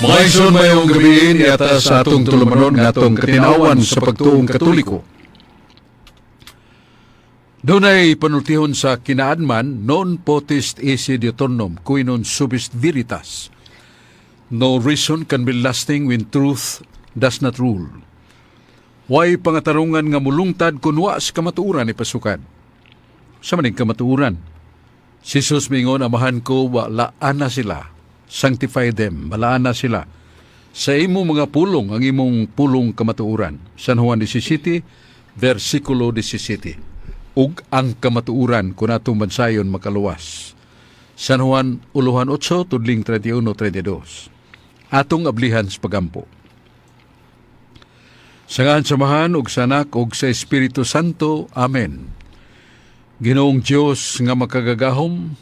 Mga igsoon, mayong gabi niyata sa atong tulumanon nga atong katinawan sa pagtuong Katoliko. Dunay panultihon sa kinaadman, non potest esse deuteronom, cui non subist veritas. No reason can be lasting when truth does not rule. Way pangatarungan nga mulungtad kunwa sa kamatuuran ni pasukan. Sa maning kamatuuran, si Jesus mingon, amahan ko, walaan na sila. Sanctify them, balaan na sila. Sa imo mga pulong, ang imong pulong kamatuuran. San Juan 17, versikulo 17. Ug ang kamatuuran kung atong bansayon makaluwas. San Juan 8, tudling 31-32. Atong ablihan sa pagampo. Sangahan samahan ug sa Anak ug sa Espiritu Santo. Amen. Ginoong Dios nga makagagahom,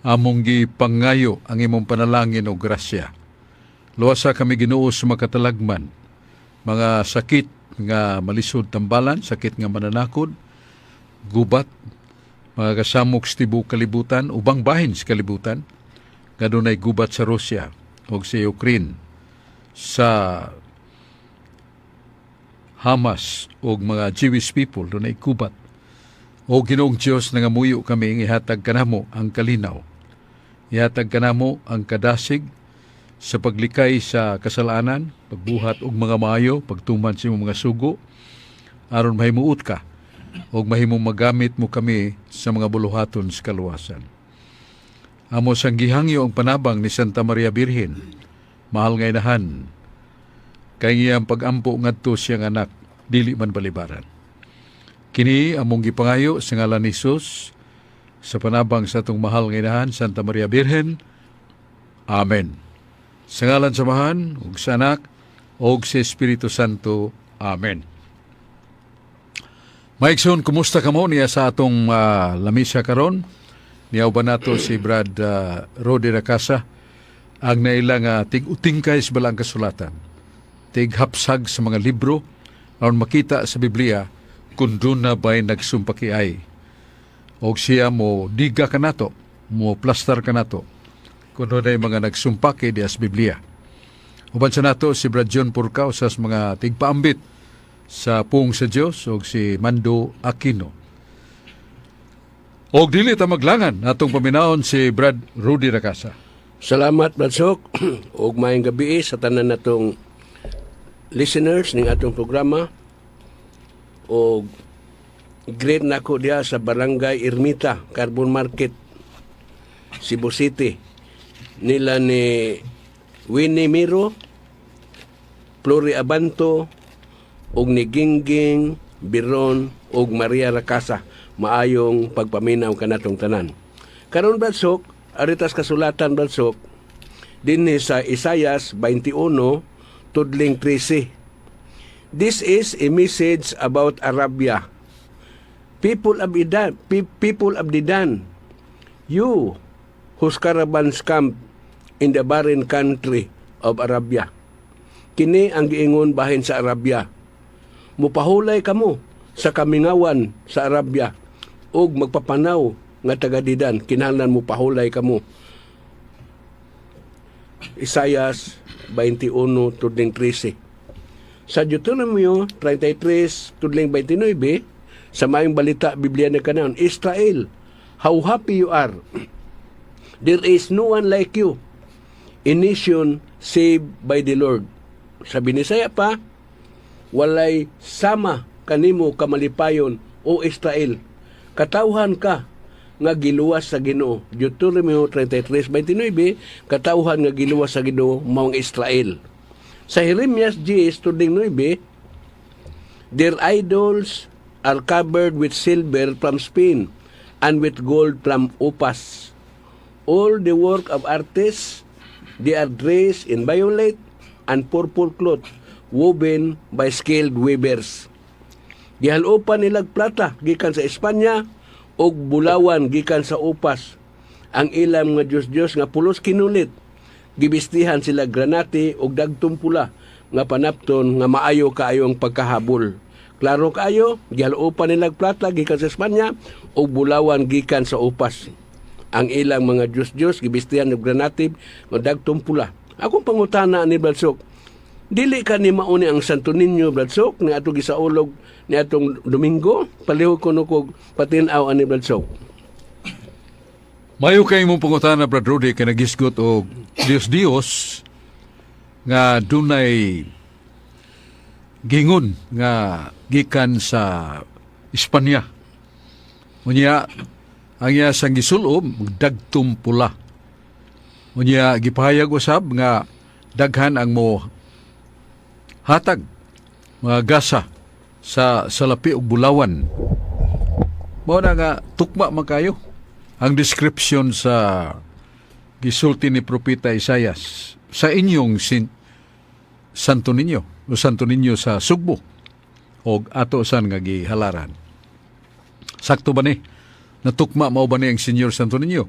among gipangayo ang imong panalangin o grasya. Luwasa kami Ginoo sa makatalagman, mga sakit nga malisod tambalan, sakit nga mananakod, gubat, mga kasamok sa tibuok kalibutan, ubang bahin sa kalibutan, nga dunay gubat sa Russia o sa Ukraine, sa Hamas o mga Jewish people, dunay gubat. O Ginoong Diyos, nangamuyo kami, ihatag kanamo ang kalinaw. Ihatag kanamo ang kadasig sa paglikay sa kasalanan, pagbuhat og mga maayo, pagtuman sa mga sugo, aron mahimuot ka o mahimong magamit mo kami sa mga buluhaton sa kaluwasan. Amo sang gihangyo ang panabang ni Santa Maria Birhen, mahal nga inahan, kay ngiyang pag-ampo ngadto siyang anak, dili man balibaran. Kini among gipangayo sa ngalan ni Jesus, sa panabang sa atong mahal nga inahan, Santa Maria Birhen. Amen. Sa ngalan samahan, ug sa Anak, ug sa Espiritu Santo. Amen. Maigsoon, kumusta ka mo niya sa atong lamisa karon? Niyaw ba nato si Brad Rodi Racasa, ang nailang tig-utingkay sa balang kasulatan, tig-hapsag sa mga libro, aron makita sa Biblia kung doon na ba'y nagsumpakiay. O siya mo diga ka nato, mo plastar ka nato, kung doon ay mga nagsumpaki di as Biblia. Uban sa nato si Brad John Purcao sa mga tigpaambit sa Puong sa Diyos o si Mando Aquino. O dili ta maglangan atong paminaon si Brad Rudy Racasa. Salamat, Bradsok. O mayang gabi sa tanan natong listeners ning atong programa. O great na ko diya sa Barangay Ermita, Carbon Market, Cebu City. Nila ni Winnie Miro, Flori Abanto, og ni Gingging Biron og Maria Racasa. Maayong pagpaminaw kanatong tanan. Karon, Bradsok, aritas kasulatan, Bradsok, dinhi sa Isaias 21 tudling 13. This is a message about Arabia. People of Dedan, you whose caravans camp in the barren country of Arabia. Kini ang giingon bahin sa Arabia. Mupahulay kamo sa kamingawan sa Arabia ug magpapanaw nga taga Dedan, kinahanglan mupahulay kamo. Isaias 21 tudling 13. Sa Deuteronomio 33 tudling 29, sa maayong balita Biblia na kanon, Israel, how happy you are. There is no one like you, a nation saved by the Lord. Sa Binisaya pa, walay sama kanimo kamalipayon o Israel. Katawhan ka nga giluwas sa Ginoo. Deuteronomio 33:29, katawhan nga giluwas sa Ginoo maong Israel. Sa Jeremias 10:9, their idols are covered with silver from Spain and with gold from Upas. All the work of artists, they are dressed in violet and purple cloth woven by skilled weavers. Gihalupan nilag plata gikan sa Espanya og bulawan gikan sa Upas. Ang ilang mga Diyos-Diyos nga pulos kinulit, gibistihan sila granate og dagtong pula nga panapton nga maayo kaayo ang pagkahabol. Klaro kaayo, gihalupan nilag plata gikan sa Espanya og bulawan gikan sa Upas. Ang ilang mga Diyos-Diyos gibistihan og granate nga dagtong pula Akong pangutana ni Bradsok, dili ka ni mauni ang Santo Niño, Bradsok, ni atong gisaulog ni atong Domingo, palihog ko kog patinaw ani Bradsok. Mayo kay mong pangutana, Brad Rudy, kay nagisgot o Dios nga dunay gingon nga gikan sa Espanya. Unya, ang iya sang gisulob, dagtum pula. Unya, gipahayag usab nga daghan ang mo hatag, mga gasa sa salapi ug bulawan. Mao na nga tukma man kayo ang description sa gisulti ni Propeta Isaias sa inyong Santo Niño o Santo Niño sa Sugbo o ato san nga gihalaran. Sakto ba ni? Natukma mao ba ni ang Senyor Santo Niño?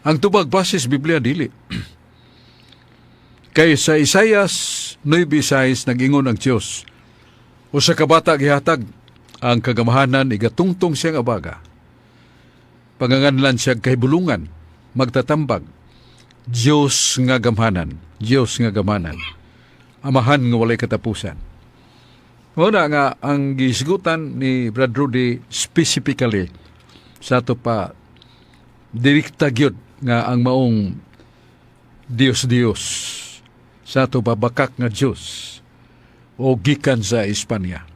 Ang tubag basis Biblia dili. Kay sa Isaias 9:6 nag-ingon ang Dios, o sa kabata gihatag ang kagamahanan igatungtong siyang abaga. Panganganlan siya kay bulungan, magtatambag, Diyos nga gamhanan, Diyos nga gamanan, amahan nga walay katapusan. Muna nga ang gisigutan ni Brad Rudy specifically sa ato pa direkta gyud nga ang maong Dios sa ato pa bakak nga Diyos o gikan sa Espanya.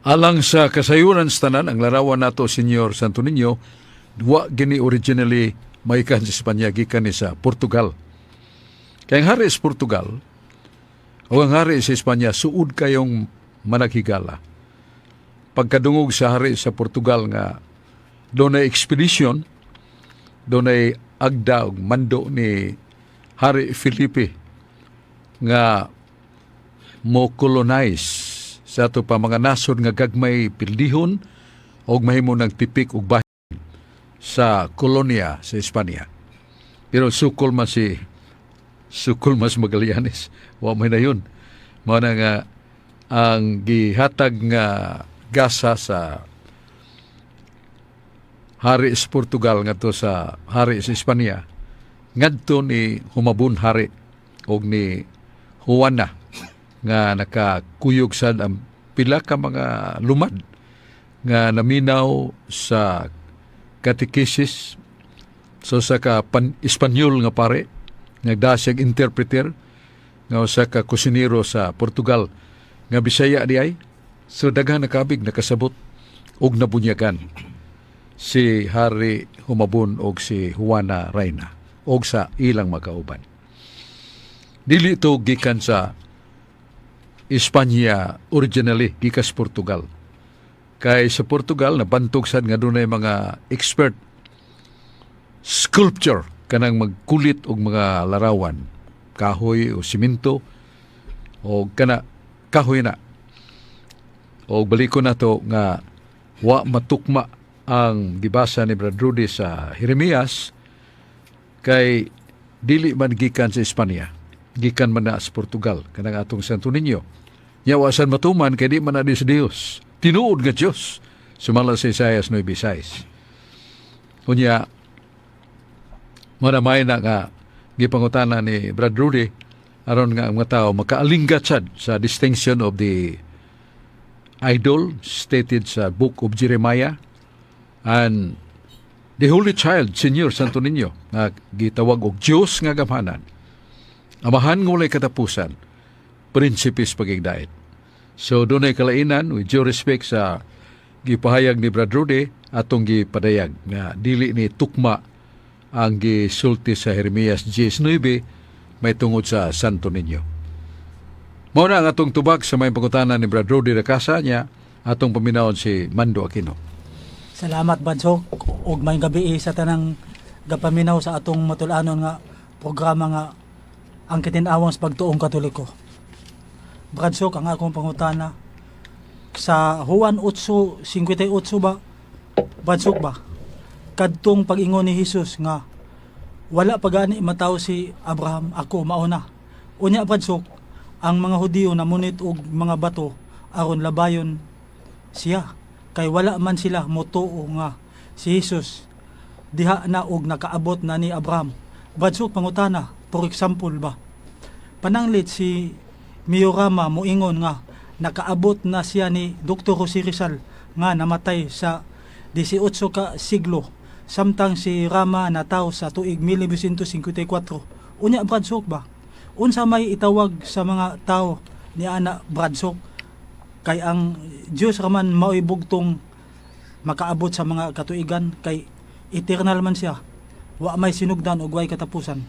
Alang sa kasayuran sa tanan, ang larawan nato, Senyor Santo Niño, wa gini originally maikan sa Espanya, gikan ni sa Portugal. Kaya ang hari sa Portugal, o ang hari sa Espanya, suud kayong managhigala. Pagkadungog sa hari sa Portugal nga, doon ay expedition, doon ay agda o mando ni Hari Felipe nga mo colonize sa ato pa mga nasod nga gagmay pildihon o mahimo ng tipik og bahin sa kolonya sa Espanya. Pero sukol mas Magallanes. Wa may na yun. Mao na nga ang gihatag nga gasa sa hari sa Portugal ngadto sa hari sa Espanya ngadto ni humabun hari og ni Juana nga nakakuyog sad ang pila ka mga lumad nga naminaw sa katekesis so sa ka Espanyol nga pare nagdasyag interpreter nga usa ka kusinero sa Portugal nga Bisaya di ay so daghan nakabig nakasabot og nabunyagan si Hari Humabon og si Juana Reina og sa ilang makauban. Dili ito gikan sa Espanya originally, gikas Portugal. Kay sa Portugal, nabantog sad nga dunay mga expert sculpture kanang magkulit og mga larawan, kahoy o simento o kana kahoy na. O baliko na to nga wa matukma ang gibasa ni Brad Rudy sa Jeremias kay dili man gikan sa Espanya, gikan man na sa Portugal, kanang atong Santo Niño. Yawasan matuman kay di man na sa Dios. Tinuod nga Dios. Sumala sa Isaias 9:6. Unya, manamay na nga gipangutana ni Brad Rudy aron nga ang mga tao makaalinggat sad sa distinction of the idol stated sa Book of Jeremiah and the Holy Child, Senyor Santo Niño, nga gitawag og Diyos nga gamhanan, amahan nga walay katapusan, prinsipis pagigdait. So, doon ay kalainan, with due respect sa gipahayag ni Brad Rudy, atong gipadayag nga dili ni tukma ang gisulti sa Jeremias 10:9 may tungod sa Santo Niño. Mao na ang atong tubag sa may pangutana ni Brad Rudy Racasa niya, atong paminawon si Mando Aquino. Salamat Badsok ug may gabi sa tanang gapaminaw sa atong matulanon nga programa nga ang kitin-awang sa pagtuong Katoliko. Badsok ang akong pangutana sa Juan 8:58 ba Badsok ba kadtong pag-ingon ni Hesus nga wala pa gani mataw si Abraham ako mauna. Unya Badsok ang mga Hudiyo namunit og mga bato aron labayon siya. Kay wala man sila motuo nga si Jesus diha na og nakaabot na ni Abraham Bradsuk pangutana, for example ba, pananglit si Miorama moingon nga nakaabot na siya ni Dr. Jose Rizal nga namatay sa 18 ka siglo, samtang si Rama nataw sa tuig 1954. Unya Bradsuk ba, unsa may itawag sa mga tao ni ana Bradsuk, kay ang Diyos raman mao'y bugtong makaabot sa mga katuigan, kay eternal man siya, wa may sinugdan ug way katapusan.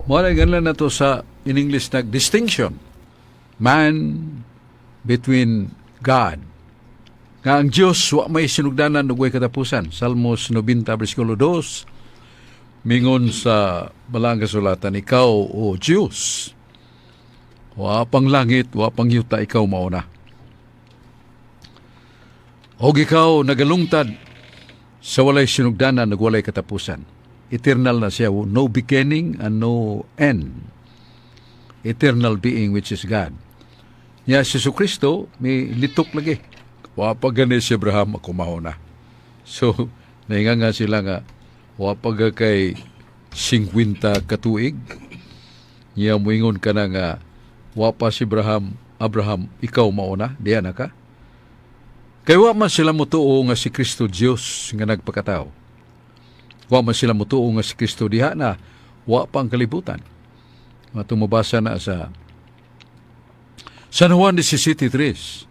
Muna ganlan na to sa in English nag distinction. Man between God. Nga ang Diyos wa may sinugdanan ug way katapusan. Salmos 90 bersikulo 2 mingon sa balang kasulatan, ikaw o Diyos, wa pang langit, wa pang yuta, ikaw mauna. Og ikaw nagalungtad sa walay sinugdanan ug walay katapusan. Eternal na siya, no beginning and no end. Eternal being which is God. Nya si Jesucristo may litok lagi. Wa pa gani si Abraham ako mauna. So nainga nga sila nga wa pa kay 50 katuig. Nya moingon ka na nga wa pa si Abraham ikaw mauna, diya na ka. Kay wa man sila mutuo nga si Kristo Dios nga nagpakatao. Wa man sila mutuo nga si Kristo diha na wa pang kalibutan. Matumabasa na sa San Juan 17:3.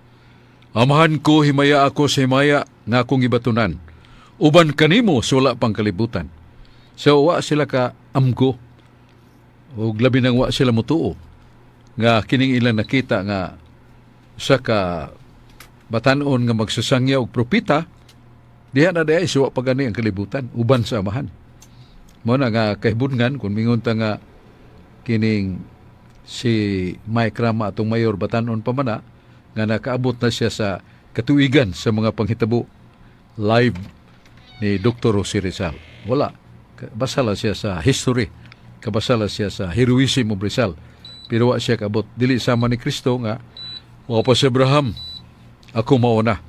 Amahan ko, himaya ako sa himaya nga akong ibatunan. Uban kanimo sa wala pang kalibutan. So wa sila ka amgo. O labi nang wa sila mutuo. Nga kining ilang nakita nga sa ka batanon nga magsasangya og propita, diha na daya isuwa pa gani ang kalibutan, uban sa amahan. Mo na nga kahibungan kung mingon ta nga kining si Mike Rama atong mayor batanon pa man nga nakaabot na siya sa katuigan sa mga panghitabo live ni Dr. Jose Rizal. Wala. Basala siya sa history. Kabasala siya sa heroism of Rizal. Pero wa siya kabot. Dili sama ni Kristo nga, wa pa si Abraham, ako mauna.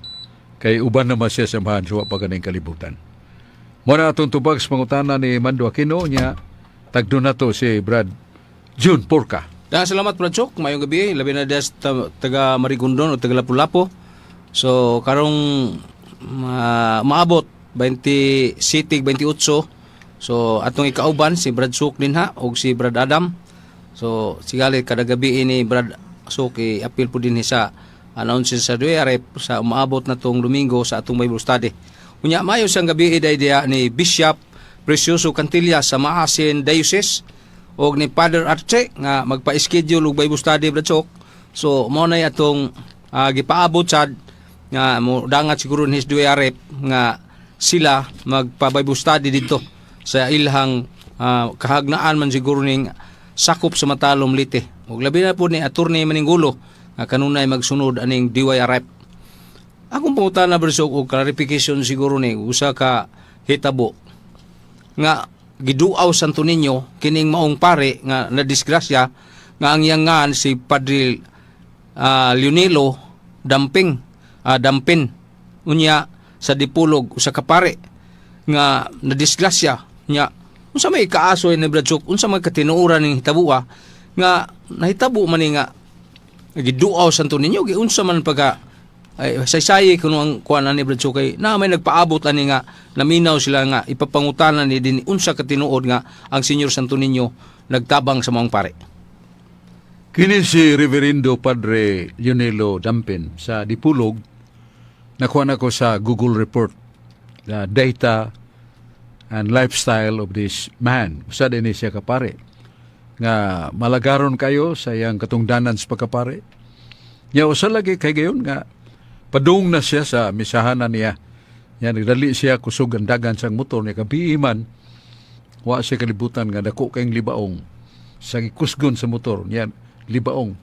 Kay uban naman siya sa mahan, so wa pa ganing kalibutan. Muna atong tubag sa pangutana ni Mando Aquino niya, tagdo na to si Brad June Porca. Salamat Bradsuk, mayong gabi, labi na des taga Marigondon o taga Lapu-Lapu. So karong maabot 20 sitig 28. So atong ikauban si Bradsuk dinha og si Brad Adam. So sigali kada gabi ini Brad Suk i-appeal po din sa announce sa DOERF sa umaabot na tong Domingo sa atong Bible study. Unya mayo sang gabi idea ni Bishop Precioso Cantilla sa Maasin Diocese og ni Father Arce nga magpa-schedule og Bible study Bradsuk. So mao nay atong gipaabot sad nga mo dangat siguro ni DOERF nga sila magpa-Bible study dito sa ilhang kahagnaan man siguro ning sakop sa Matalom Leyte. Og labi na po ni Attorney Maninggulo nga kanunay magsunod aning DOERF. Akong pangutan na Bradsuk og clarification siguro ni usa ka hitabo nga giduaw Santo Niño kining maong pare nga nadisgrasya nga ang yangan si Padre Leonelo Dampin unya sa Dipulog usa ka pare nga nadisgrasya nya unsa may kaaso ni Bradsuk, unsa may katinuoran ning hitabuwa nga nahitabo man ni nga giduaw Santo Niño gi unsa man pagka say-sayi kuno ang kuan ni Bradsuk kay na may nagpaabot ani nga naminaw sila nga ipapangutanan ni din unsa ka tinuod nga ang Senyor Santo Niño nagtabang sa maong pare. Kini si Reverendo Padre Leonelo Dampin sa Dipulog, nakuha na ko sa Google report the data and lifestyle of this man. Usa din siya kapare nga malagaron kayo sa iyang katungdanan sa pagkapare. Nya usa lagi kay gayon nga padung na siya sa misahanan niya. Nya nagdali siya kusog ang dagan sang motor niya kabiiman. Wa siya kalibutan nga dako kayong libaong sa gikusgon sa motor niya libaong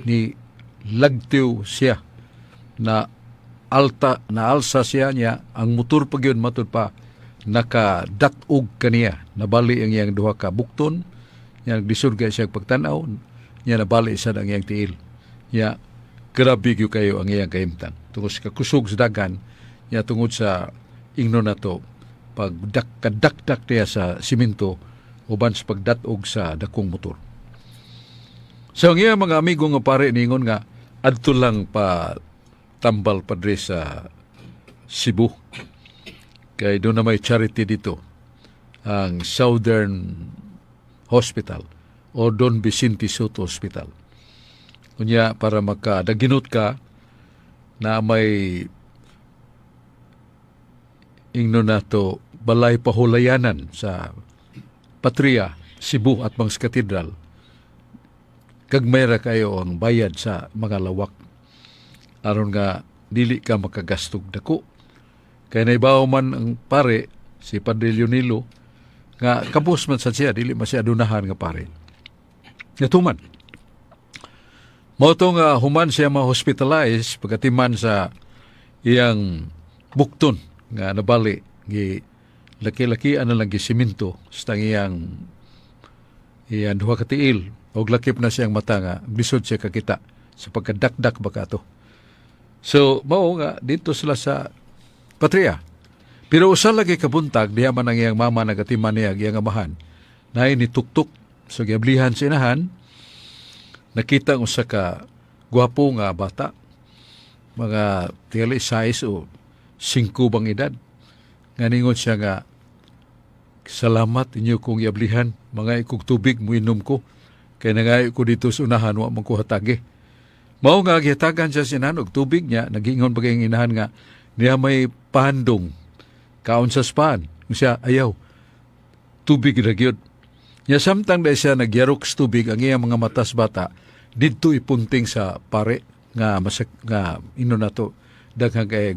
ni lagtiw siya na alsa siya niya ang motor pag yun matud pa nakadatog kaniya nabali ang iyang duha ka bukton niya nagdisurga siya pagtanaw niya nabali sa ang iyang tiil niya grabe gyud kayo ang iyang kahimtang tungod sa kusog sa dagan niya tungod sa ingno na to pagdakdak niya sa simento uban sa pagdatog sa dakong motor. So ang iya mga amigo nga pare ningon nga adto lang pa tambal padre sa Cebu. Kay doon na may charity dito, ang Southern Hospital o Don Vicente Soto Hospital. Kunya para makadaginot ka na may ingno nato balay pahulayanan sa Patria, Cebu at Mangs Katedral. Kagmayra kayo ang bayad sa mga lawak. Aron nga dili ka makagastog dako. Kaya naibaw man ang pare, si Padre Leonilo, nga kapos man sa siya, dili masyadunahan nga pare. Natuman. Motong human siya ma-hospitalize pagkatiman sa iyang bukton nga nabali gi laki-laki ana lang gisiminto sa iyang duha ka tiil og lakip na siyang mata nga bisod siya kakita sa pagkadakdak baka to. So mao nga dito sila sa Patria. Pero usa lagi kabuntag diha man ang iyang mama nagatiman niya iyang amahan. Nay ni tuktok sa giablihan sa inahan. Nakita ang usa ka gwapo nga bata. Mga tingali size o 5 bang edad. Nganingon siya nga, salamat inyo kong iablihan, mga ikog tubig mo inom ko, kaya nangayo ko dito sa unahan, wa mong kuhatagi. Mao nga, gihatagan siya sinan og tubig niya, nagingon pa kayong inahan nga, niya may pahandong, kaon sa span. Siya, ayaw, tubig na gyud. Niya samtang dahil siya nagyarok sa tubig, ang iyang mga matas bata, dito ipunting sa pare, nga ino na to, daghang kay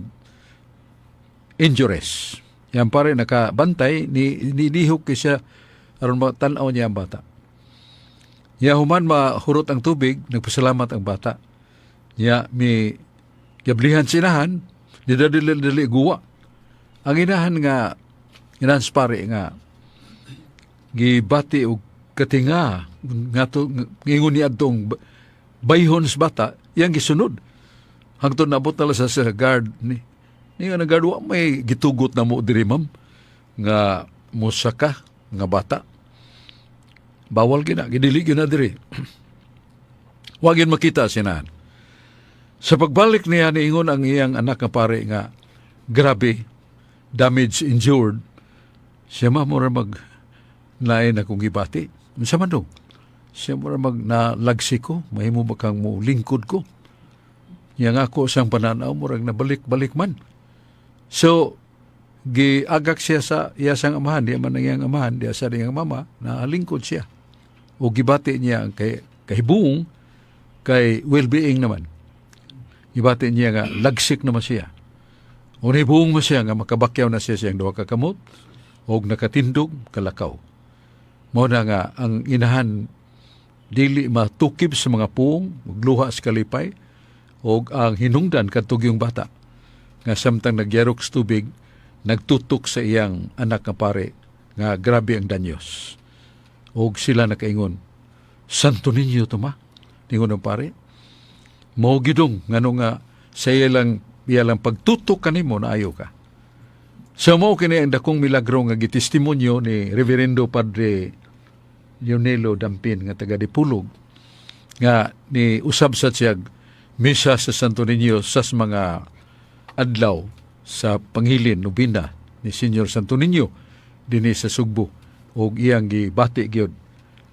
injuries. Yan pare nakabantay, nilihok siya aron matanaw niya ang bata. Ya human mahurot ang tubig, nagpasalamat ang bata. Ya mi yablihan sinahan, didali guwa. Ang inahan nga inans pare nga gibati og katinga nga to ngingon ni adtong bayhon sa bata, yang gisunod. Hangtod nabot na sa guard ni nga nagardwa may gitugot na mo diri ma'am nga musaka nga bata. Bawal gina, gidili gina diri. Wagin makita sinahan. Sa pagbalik niya niingon ang iyang anak nga pare nga grabe, damage injured, siya mura mag nain akong gibati. Unsa man dong? Siya mura mag nalagsi ko, mahimo ba kang mo lingkod ko? Yang ako sang pananaw murag nabalik-balik man. So, giagak siya sa iyasang amahan, di man ang iyang amahan, di sa iyang mama, na lingkod siya. O gibati niya kay buong, kay well-being naman. Gibati niya nga, lagsik naman siya. O buong mo siya nga, makabakyaw na siya siyang duha kakamot, o nakatindog, kalakaw. Mo na nga, ang inahan, dili matukib sa mga puong, magluha sa kalipay, o ang hinungdan katug yung bata. Nga samtang nagyarok sa tubig, nagtutok sa iyang anak nga pare, nga grabe ang danyos. O sila nakaingon, santo ninyo to ma? Ningon ang pare. Mao gidong, nga nga sa ilang pagtutok kanimo na ayaw ka. So mao kini ang dakong milagro nga gitestimonyo ni Reverendo Padre Leonilo Dampin nga taga Dipulog, nga ni usab sa siyag misa sa Santo Niño sa mga adlaw sa panghilin nobina ni Senyor Santo Niño dinhi sa Sugbo, og iyang gibati gyud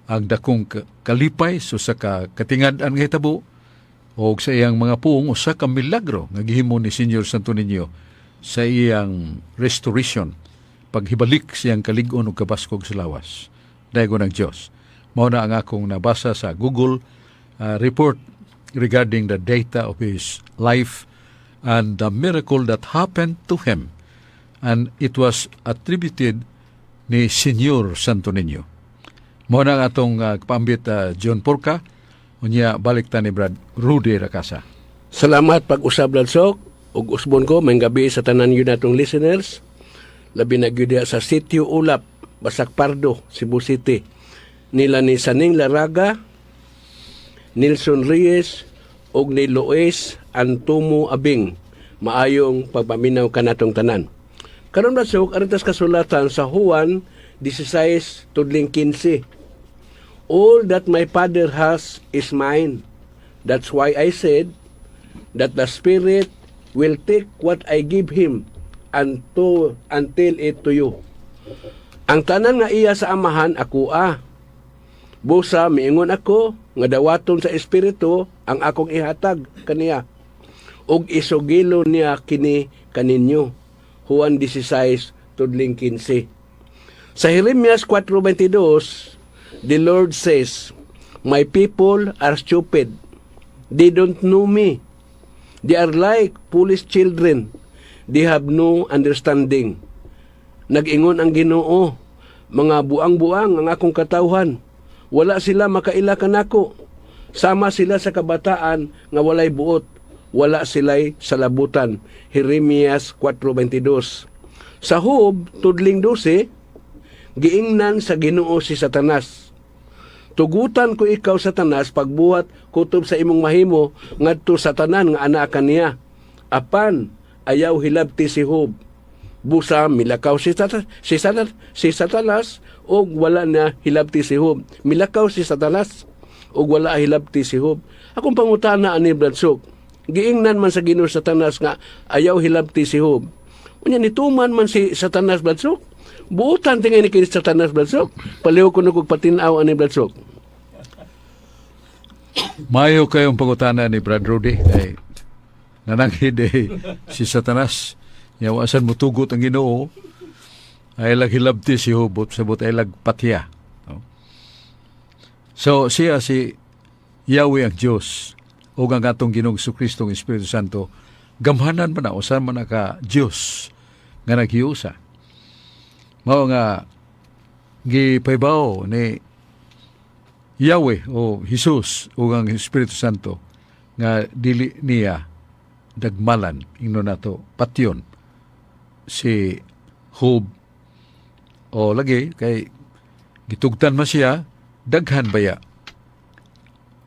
ang dakong kalipay so sa katingad-an nga hitabo og sa iyang mga puong usa ka milagro nga gihimo ni Senyor Santo Niño sa iyang restoration, paghibalik siyang kalig-on og kabaskog sa lawas. Dayon ng Dios. Mao na ang akong nabasa sa Google report regarding the data of his life and the miracle that happened to him, and it was attributed ni Senyor Santo Niño. Mao na atong kapambit John Porca, unya balik ta ni Brad Rudy Racasa. Salamat pag-usab ladsok ug usbon ko may gabi sa tanan yun natong listeners. Labi na gyud sa Sitio Ulap, Basak Pardo, Cebu City. Nila ni Saning Laraga, Nilson Reyes ug ni Lois Antumo Abing. Maayong pagpaminaw kanatong tanan. Karon Bradshaw, aritas kasulatan sa Juan 16 tudling 15. All that my Father has is mine. That's why I said that the Spirit will take what I give Him until it to you. Ang tanan nga iya sa amahan, ako Busa, miingon ako, nga dawaton sa Espiritu, ang akong ihatag kaniya. Og isugilo niya kini kaninyo. Juan 16, tudling 15. Sa Jeremias 4:22, the Lord says, my people are stupid. They don't know me. They are like foolish children. They have no understanding. Nag-ingon ang Ginoo, mga buang-buang ang akong katawhan. Wala sila makaila kanako. Sama sila sa kabataan nga walay buot. Wala sila'y salabutan. Jeremias 4:22. Sa Job, tudling 12, giingnan sa Ginoo si Satanas. Tugutan ko ikaw, Satanas, pagbuhat kutob sa imong mahimo ngadto sa tanan nga anak kaniya. Apan ayaw hilabti si Job. Busa milakaw si Satanas og wala na hilabti si Job. Milakaw si Satanas og wala hilabti si Job. Akong pangutana ani Bradshaw, giingnan man sa Ginoo Satanas nga ayaw hilabti si Job. Unya nituman man si Satanas Bradshaw. Buutan tingay ni kini Satanas Bradshaw. Paliw ko na kog patinaw ani Bradshaw. Mayo kayong pangutana ni Brad Rudy kay nananghid si Satanas. Yawasan mo tugot ang Ginoo ay hilabti si Hubot sabot ay patya. No? So siya si Yahweh ang Diyos o ang atong Ginoong Kristong Espiritu Santo gamhanan man na usan man ka Diyos nga naghiusa. Mao nga gipaybaw ni Yahweh o Jesus o ang Espiritu Santo nga dili niya dagmalan ingno nato patyon si Job o lagi kay gitugtan man siya daghan baya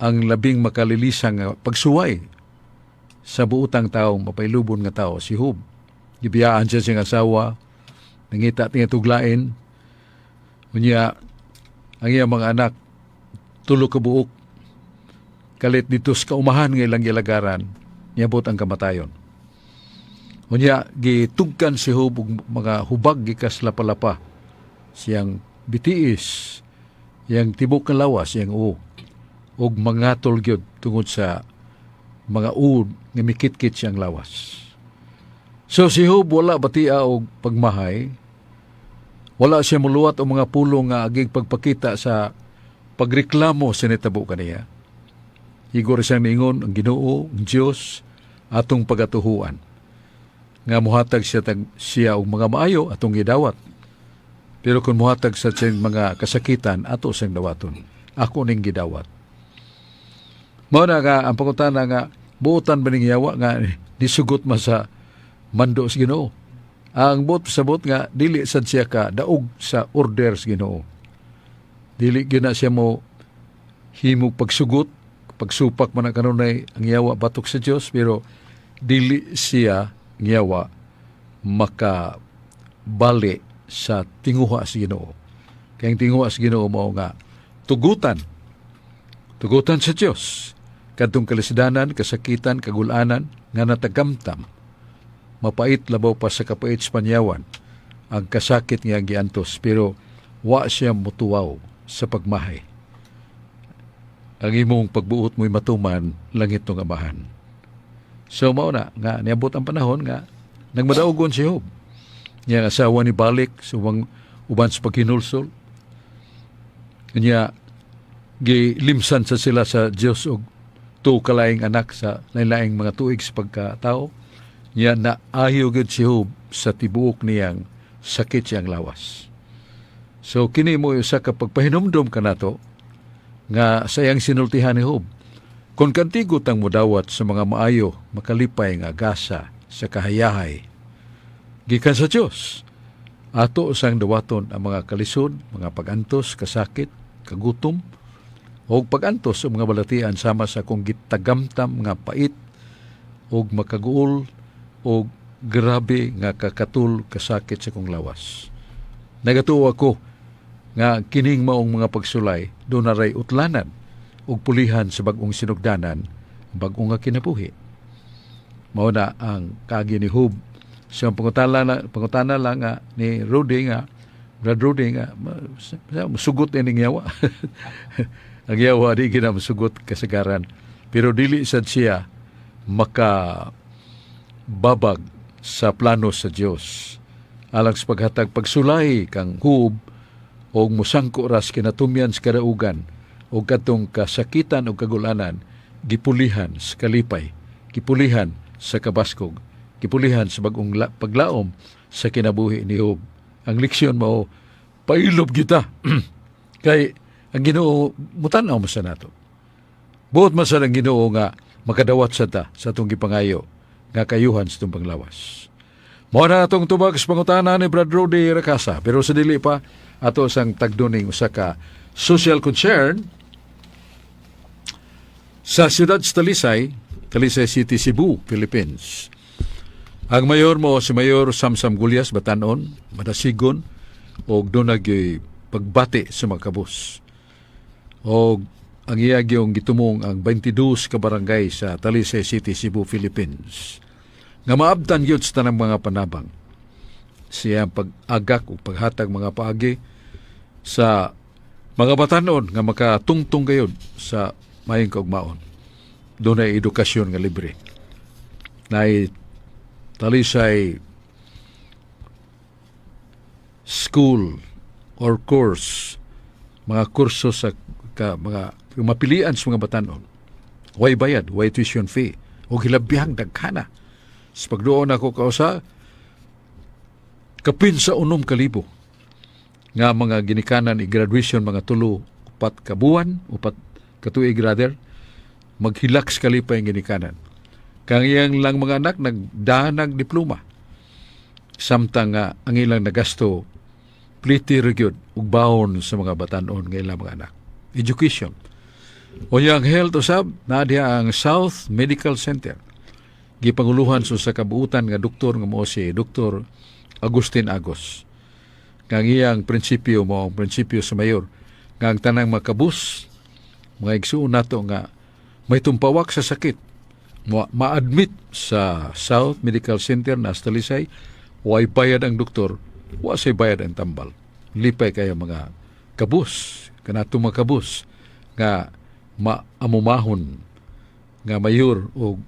ang labing makalilisang pagsuway sa buutang taong mapailubon nga tao si Job. Gibiyaan siya siyang asawa, nangita tinga tuglain, unya ang iyang mga anak tulo ka buok kalit dito sa kaumahan ng ilang ilagaran niabot ang kamatayon. Unya gitugkan si Job og mga hubag gikas lapalapa siyang bitiis yang tibok nga lawas yang og mga gyud tungod sa mga uod nga mikitkit siyang lawas. So si Job wala batia og pagmahay, wala siya muluwat og mga pulong nga agig pagpakita sa pagreklamo sa nitabo kaniya. Igor siyang niingon ang Ginoo, ang Diyos, atong pagatuhuan. Nga muhatag siya og mga maayo atong gidawat. Pero kung muhatag sa siyang mga kasakitan, ato siyang dawaton. Ako ning gidawat. Mao na nga, ang pangutana nga, buotan ba ning yawa nga nisugot man sa mando sa Ginoo. Ang buot sabot nga, dili sad siya ka daog sa order sa Ginoo. Dili gina siya mo himog pagsugot, pagsupak man ang kanunay ang yawa batok sa Dios, pero dili siya yawa makabali sa tinguha sa Ginoo. Kaya ang tinguha sa Ginoo mao nga tugutan sa Dios kadtong kalisdanan, kasakitan, kagulanan nga natagamtam. Mapait labaw pa sa kapait sa panyawan ang kasakit nga giantos, pero wa siya mutuwaw sa pagmahay. Ang imong pagbuot mo'y matuman langit ng amahan. So mao na nga niabot ang panahon nga nagmadaugon si Job. Niya asawa ni balik suwang uban sa paghinulsol. Niya gilimsan sa sila sa Dios og tuo kalaing anak sa lain-laing mga tuig sa pagkatao. Niya na ayaw gid si Job sa tibuok niyang sakit siyang lawas. So kini mo usa ka pagpahinumdom kanato nga sayang sinultihan ni Job. Kung kantigot ang mudawat sa mga maayo, makalipay nga gasa sa kahayahay. Gikan sa Diyos, ato sang dawaton ang mga kalisod, mga pagantos, kasakit, kagutom, o pagantos o mga balatian sama sa kung gitagamtam nga pait, o makaguol, o grabe nga kakatul kasakit sa kong lawas. Nagatuo ako nga kining maong mga pagsulay doon na ray utlanan ug pulihan sa bagong sinugdanan, bagong nga kinabuhi. Mao na ang kagi ni Hub. So pangutana lang nga ni Rudy nga, Brad Rudy nga, masugot ining yawa. Ang yawa di gina masugot kasagaran. Pero dili sad siya makababag sa plano sa Dios. Alang sa paghatag pagsulay kang Hub o musangko ras kinatumyan sa kadaugan o katong kasakitan o kagulanan, gipulihan sa kalipay, gipulihan sa kabaskog, gipulihan sa bagong paglaom sa kinabuhi ni Hub. Ang leksyon mo, pailob kita. Kay ang Ginoo mutanaw mo sa nato. Buot man sa ang Ginoo nga makadawat sa ta sa atong gipangayo nga kayuhan sa itong panglawas. Mao na atong tubag sa pangutana ni Brad Rudy Rakasa. Pero sa dili pa, ato sang tagduning usa ka social concern sa siyudad sa Talisay, Talisay City, Cebu, Philippines. Ang mayor mo si Mayor Samsam Gulyas Batanon, madasigon o doon pagbati sa mga kabus. O ang iya gyung gitumong ang 22 ka barangay sa Talisay City, Cebu, Philippines. Nga maabtan gyud sa tanang mga panabang. Siya pag-agak o paghatag mga paagi sa mga batanon nga makatungtong gayud sa mayong kaugmaon. Doon ay edukasyon nga libre. Na Talisay school or course, mga kurso sa mga mapilian sa mga batanon. Way bayad, way tuition fee, o hilabihang dagkana. Sa pagdoon ako kausa, kapin sa 6,000 nga mga ginikanan i-graduation mga 3-4 kabuan, 4 katuig rather, maghilaks kalipay ang ginikanan. Kang iyang lang mga anak nagdanag diploma. Samtang nga ang ilang nagasto pliti magyud ug baon sa mga batanon nga ilang mga anak. Education. O yang health usab na diha ang South Medical Center. Gipanguluhan sa kabuutan nga doktor nga mao si Dr. Agustin Agos. Kang iyang prinsipyo mo ang prinsipyo sa mayor nga ang tanang makabus mga igsuon nato nga may tumpawak sa sakit ma-admit sa South Medical Center na sa Talisay, way bayad ang doktor, wa say bayad ang tambal. Lipay kayo mga kabus, kanato mga kabus nga maamumahon nga mayor o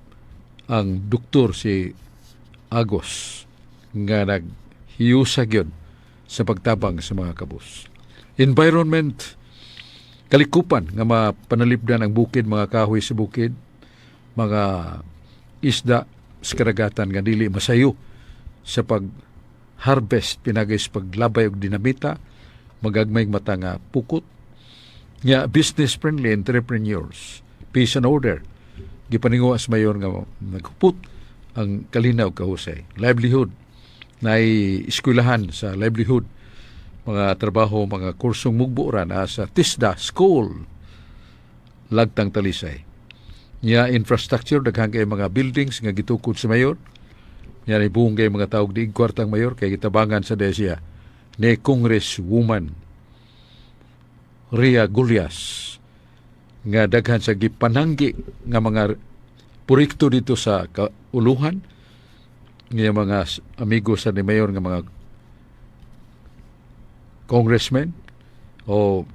ang doktor si Agos nga naghiyusag yun sa pagtabang sa mga kabus. Environment, kalikupan nga mapanalipdan ang bukid, mga kahoy sa bukid, mga isda sa karagatan nga dili masayo sa pag-harvest, pinagay sa paglabay og dinamita, magagmayng mata nga pukot, nga business-friendly entrepreneurs, peace and order, gipaninguha sa mayor nga naghupot ang kalinaw kahusay. Livelihood, na eskwelahan sa livelihood, mga trabaho, mga kursong mugburan sa TISDA School, Lagtang Talisay. Nya infrastructure, daghang kay mga buildings nga gitukod sa mayor. Nya ni buong kay mga tawag di kwartang mayor kay gitabangan sa desya ni Congresswoman Ria Gulyas nga daghan sa gipananggi nga mga proyekto dito sa kauluhan nga mga amigo sa ni mayor nga mga congressman o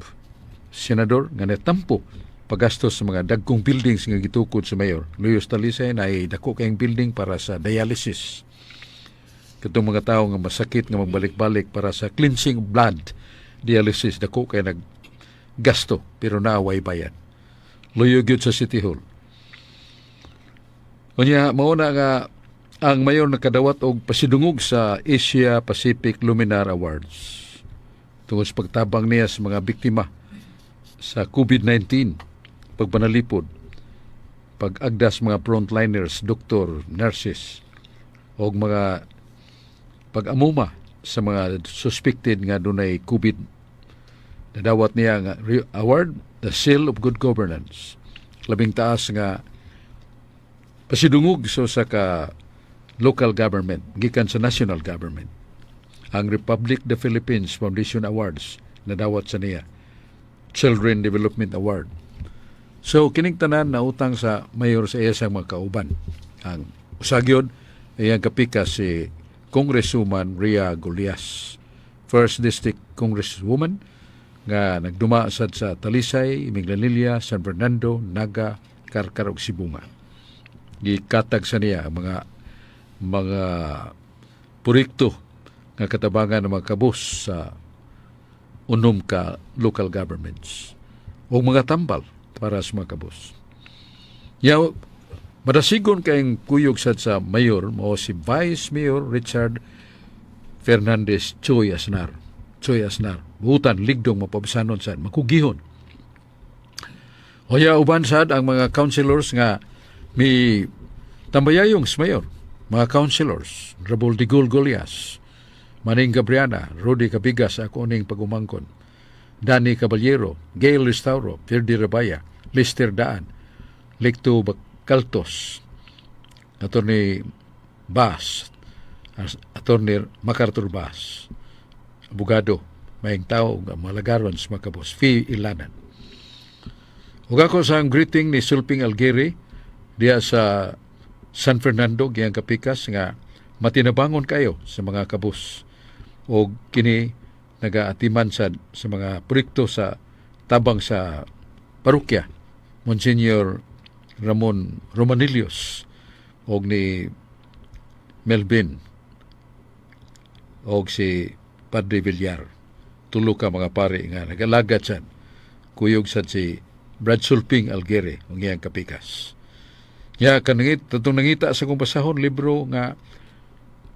senador nga natampo paggastos sa mga dagkong buildings nga gitukod sa mayor. Luyos Talisay na ay dako kayong building para sa dialysis. Katong mga tao nga masakit nga magbalik-balik para sa cleansing of blood, dialysis, dako kay naggasto pero naaway bayad. Luyo gyud sa City Hall. Unya mauna nga ang mayor nakadawat og pasidungog sa Asia Pacific Luminar Awards tungod sa pagtabang niya sa mga biktima sa COVID-19, pagpanalipod, pag-agdas mga frontliners, doktor, nurses, o mga pag-amuma sa mga suspected nga dunay COVID. Nadawat niya nga award, the Seal of Good Governance. Labing taas nga pasidungog sa ka local government gikan sa national government. Ang Republic of the Philippines Foundation Awards na dawat sa niya, Children Development Award. So kining tanan na utang sa mayor sa iya sa mga kauban. Ang usagyod ay ang kapika si Congresswoman Rhea Golias, First District Congresswoman nga nagduma sad sa Talisay, Minglanilla, San Fernando, Naga, Carcar ug Sibunga. Gikatag sa niya ang mga proyekto nga katabangan ng mga kabus sa unom ka local governments o mga tambal para sa mga kabus. Madasigon kayong kuyog sad sa mayor mo si Vice Mayor Richard Fernandez Choy Asnar. Butan ligdong mapabisanon sad makugihon. Hoya uban sad ang mga councilors nga mi tambayayong sa mayor. Mga councilors, Rabol Digul Golias, Maning Gabriana, Rudy Cabigas, ako ning pagumangkon, Danny Caballero, Gail Restauro, Ferdi Rabaya, Lister Daan, Licto Caltos, Attorney Bas, Attorney MacArthur Bas, abogado, mayang tao, malagaron sa makabos, Fee Ilanan. Ug ako sa greeting ni Sulping Algeri, diya sa San Fernando, giyang kapikas nga matinabangon kayo sa mga kabus o kini nagaatiman sa mga proyekto sa tabang sa parokya Monsignor Ramon Romanillos o ni Melvin o si Padre Villar. Tulo ka mga pare nga nagalagad sad kuyog sad si Brad Sulping Algeri ang iyang kapikas. Tatong nangita sa kong basahon libro nga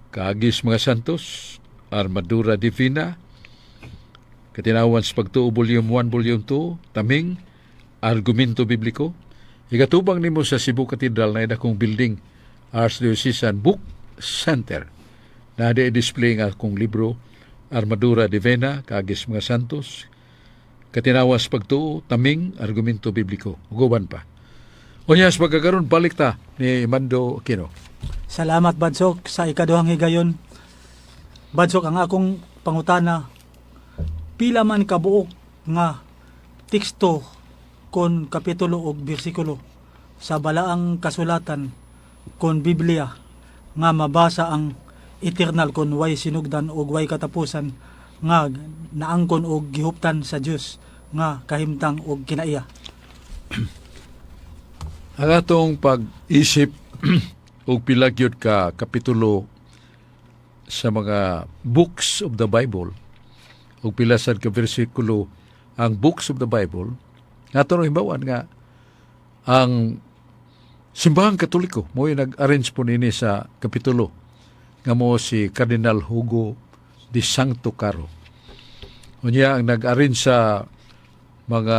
Kaagis mga Santos, Armadura Divina, Katinawan sa Pagtuo Volume 1, Volume 2, Taming, Argumento Bibliko. Igatubang nimo sa Cebu Cathedral na idakong building, Archdiocesan Book Center. Na display nga akong libro, Armadura Divina, Kaagis mga Santos, Katinawan sa Pagtuo, Taming, Argumento Bibliko. Uguban pa. Unyas pagkakaroon balik ta ni Mando Aquino. Salamat Badsok sa ikaduhang higayon. Badsok, ang akong pangutana, pila man kabuok nga teksto kon kapitulo o bersikulo sa balaang kasulatan kon Biblia nga mabasa ang eternal kon way sinugdan o way katapusan nga naangkon og gihuptan sa Dios nga kahimtang og kinaiya. Ang atong pag-isip o pilagyod ka kapitulo sa mga books of the Bible o pilasad ka versikulo ang books of the Bible, atong himbawan nga ang simbahang Katoliko mo yung nag-arrange po nini sa kapitulo nga mo si Cardinal Hugo de Sancto Caro. Unya ang nag-arrange sa mga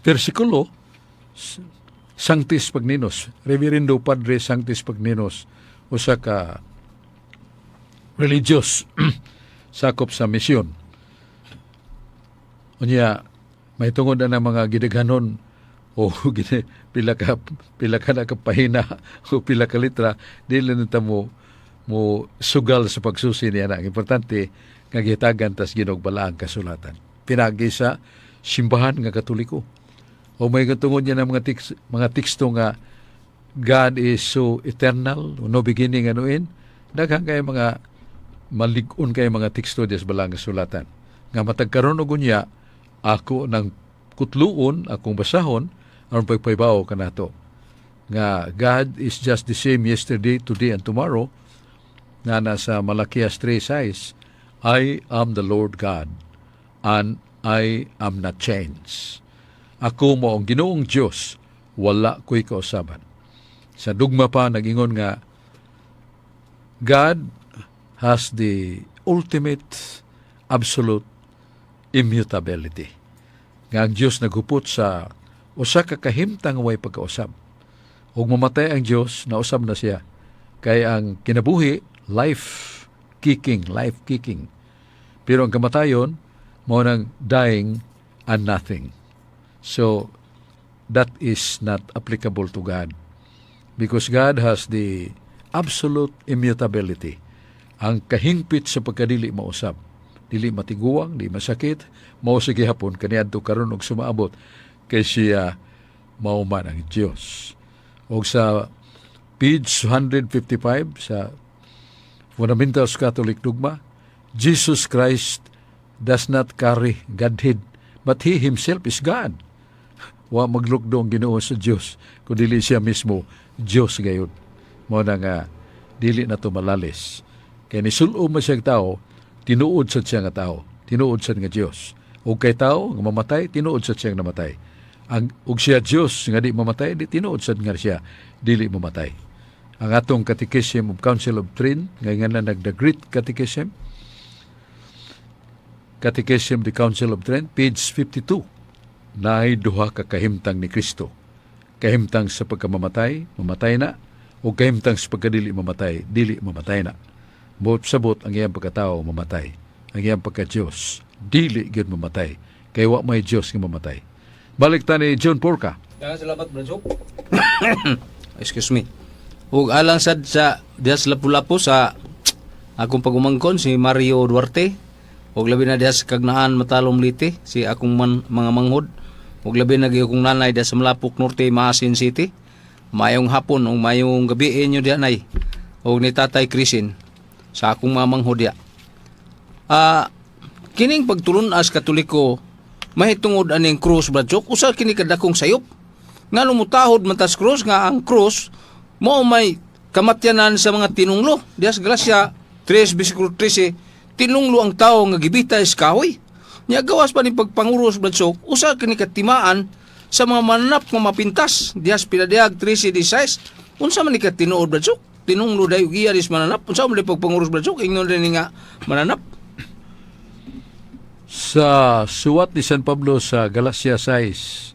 versikulo Sanctis Pagninos, Reverendo Padre Sanctis Pagninos, usa ka religious sakop sa misyon. Unya may tungod na mga gidaghanon o pila ka na kapahina o pila ka litra, dili nita mo sugal sa pagsusi niya na. Ang importante nga gihitagan tas ginogbala ang kasulatan. Pinagi sa simbahan nga Katoliko. O may katungod niya ng mga teksto nga God is so eternal, no beginning and no end. Daghang kay mga malig-on kay mga teksto des balang sulatan. Nga matagkaroon og unya ako ng kutluon akong basahon aron pagpaybaw kanato. Nga God is just the same yesterday, today and tomorrow. Nga nasa Malakias 3:6, I am the Lord God and I am not changed. Ako mo ang Ginoong Diyos, wala ko'y kausaban. Sa dugma pa, nag-ingon nga, God has the ultimate, absolute immutability. Nga ang Diyos naghupot sa usa ka kahimtang way pagkausab. Ug mamatay ang Diyos, nausab na siya. Kaya ang kinabuhi, life-kicking. Pero ang kamatayon, mo nang dying and nothing. So, that is not applicable to God. Because God has the absolute immutability. Ang kahingpit sa pagkadili mausab. Dili matiguang, di masakit, mao sige hapon kaniadto karon og sumaabot kay siya mao man ang Dios. Og sa page 155 sa Fundamentals Catholic Dogma, Jesus Christ does not carry Godhead, but He Himself is God. Wa maglukdo ang Ginoo sa Dios, kundi siya mismo Dios gayud. Mao na nga dili na to malalis. Kaya nisulo man siyang tao, tinuod sa siya nga tao, tinuod sa nga Dios. O kay tao nga mamatay, tinuod sa siyang namatay. Og siya Dios nga di mamatay, di tinuod sa nga siya dili mamatay. Ang atong Catechism of Council of Trent, ngayon na the Great Catechism, Catechism of the Council of Trent, page 52, naay duha ka kahimtang ni Kristo. Kahimtang sa pagkamamatay, mamatay na, o kahimtang sa pagkadili mamatay, dili mamatay na. Bot sabot ang iyang pagkatao mamatay. Ang iyang pagka-Diyos, dili gyud mamatay. Kay wa may Diyos nga mamatay. Balik ta ni John Porca. Salamat, Brad. Excuse me. Ug alang sad sa dias Lapu-Lapu sa akong pagumangkon si Mario Duarte. Ug labi na dias Kagnaan Matalom Liti si akong mga manghod. Ug labi na gyud akong nanay dias sa Malapok Norte, Maasin City. Mayong hapon ug mayong gabi inyo dianay. Ug ni Tatay Krisin sa akong mga manghod dia. Kining pagtulunas Katoliko mahitungod aning krus, Brad Chok, usa kini kadakong sayop. Nga lumutahod man tas krus nga ang krus mo may kamatyanan sa mga tinunglo. Dias Gracia 3 versikulo 13, tinunglo ang tao nga gibita is kahoy. Nya gawas pa ni pagpanguros, Brad Chok, usa kini katimaan sa mga mananap nga mapintas. Dias Pinadiag 13:16, unsa man ni katinuod, Brad Chok? Tinunglo dayo iya dis mananap. Unsa man ni pagpanguros, Brad Chok? Ingnon rin nga mananap. Sa suwat ni San Pablo sa Galacia 6,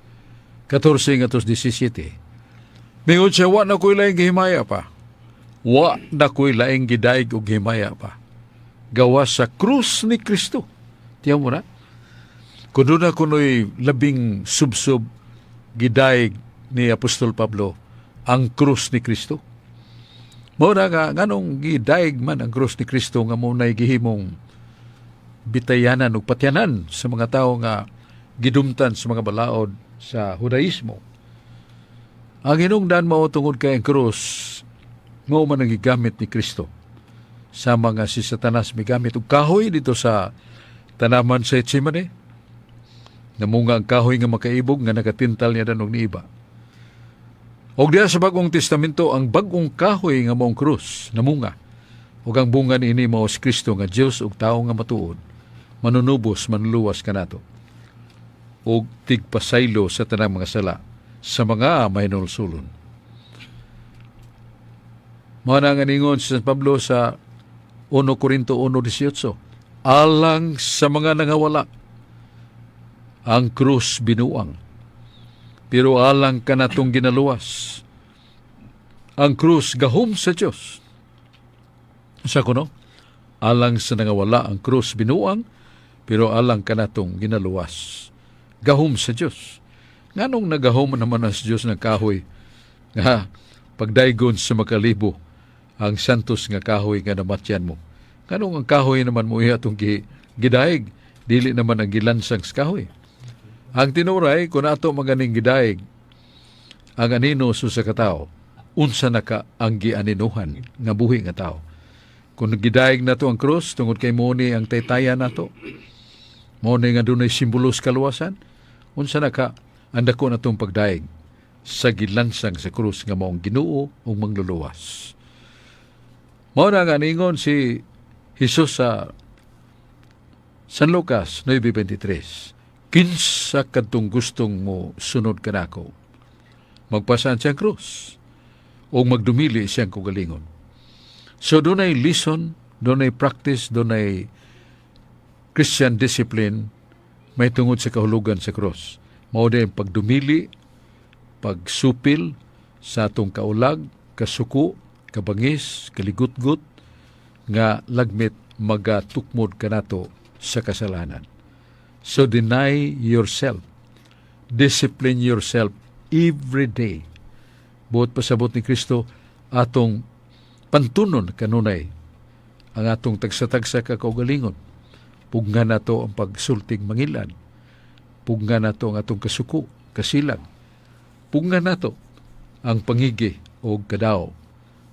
14 ngatos 17, mingon siya, wa na ko'y laing gihimaya pa. Wa na ko'y laing gidaig o gihimaya pa. Gawa sa krus ni Kristo. Tiyan mo na? Kundo na kuno'y labing subsub gidaig ni Apostol Pablo ang krus ni Kristo. Muna nga, nganong gidaig man ang krus ni Kristo nga muna'y gihimong bitayanan o patyanan sa mga tao nga gidumtan sa mga balaod sa Hudaismo. Ang hinungdan mo tungod kay ang krus, mo man ang gigamit ni Kristo sa mga si Satanas may gamit og kahoy dito sa tanaman sa Etsimane. Namunga ang kahoy nga makaibog nga nagatintal niya danog ni iba. Og diya sa Bagong Testamento, ang bagong kahoy nga maong krus, namunga. Og ang bunga niini mao si Kristo nga Dios ug tawo nga matuod, manunubos, manluwas kanato. Og tigpasaylo sa tanang mga sala sa mga mahinulsulon. Mao na nga ningon si San Pablo sa 1 Corinto 1:18, alang sa mga nangawala, ang krus binuang. Pero alang kanatong ginaluwas, ang krus gahom sa Dios. Sa kuno, alang sa nangawala ang krus binuang, pero alang kanatong ginaluwas, gahom sa Dios. Nganong nagahom naman ang Dios ng kahoy nga pagdaygon sa makalibo ang santos nga kahoy nga namatyan mo. Nganong ang kahoy naman mo atong gidaig, dili naman ang gilansang sa kahoy. Ang tinuray, kung ato maganing gidaig, ang anino sa katao, unsa na ka ang gianinuhan nga buhi nga tao. Kung gidaig na to ang krus, tungod kay muni ang taytaya na to, muni nga dunay simbolos kaluwasan, unsa na ka ang dako na tong pagdaig sa gilansang sa krus nga maong Ginoo o mangluluwas. Mao na nga ningon si Jesus sa San Lucas 9:23, kinsa kadtong gustong mo sunod kanako, magpasaan siyang krus o magdumili siyang kugalingon. So doon ay listen, doon ay practice, doon ay Christian discipline may tungod sa kahulugan sa krus. Mao din pagdumili, pagsupil sa atong kaulag, kasuko, kabangis, kaligutgut, nga lagmit magatukmod kanato sa kasalanan. So deny yourself. Discipline yourself every day. Buot pasabot ni Kristo, atong pantunon kanunay ang atong tagsa-tagsa ka kaugalingon. Pugna nato ang pagsulting mangilan. Pugna nato ang atong kasuko, kasilang. Pugna nato ang pangigi o kadao.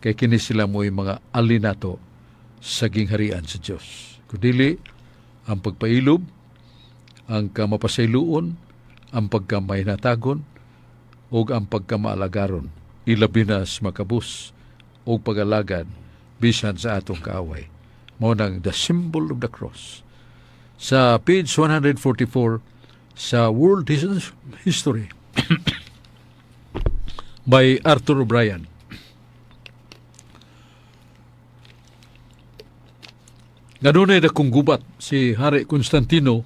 Kay kini sila mo'y mga alin nato sa gingharian sa Diyos. Kudili, ang pagpailob, ang kamapasayloon, ang pagkamahinatagon, o ang pagkamaalagaron, ilabi na sa makabus, o pag-alagad, bisan sa atong kaaway. Mao nang the symbol of the cross. Sa page 144 sa World History by Arthur O'Brien. Ganunay dakong gubat si Hari Constantino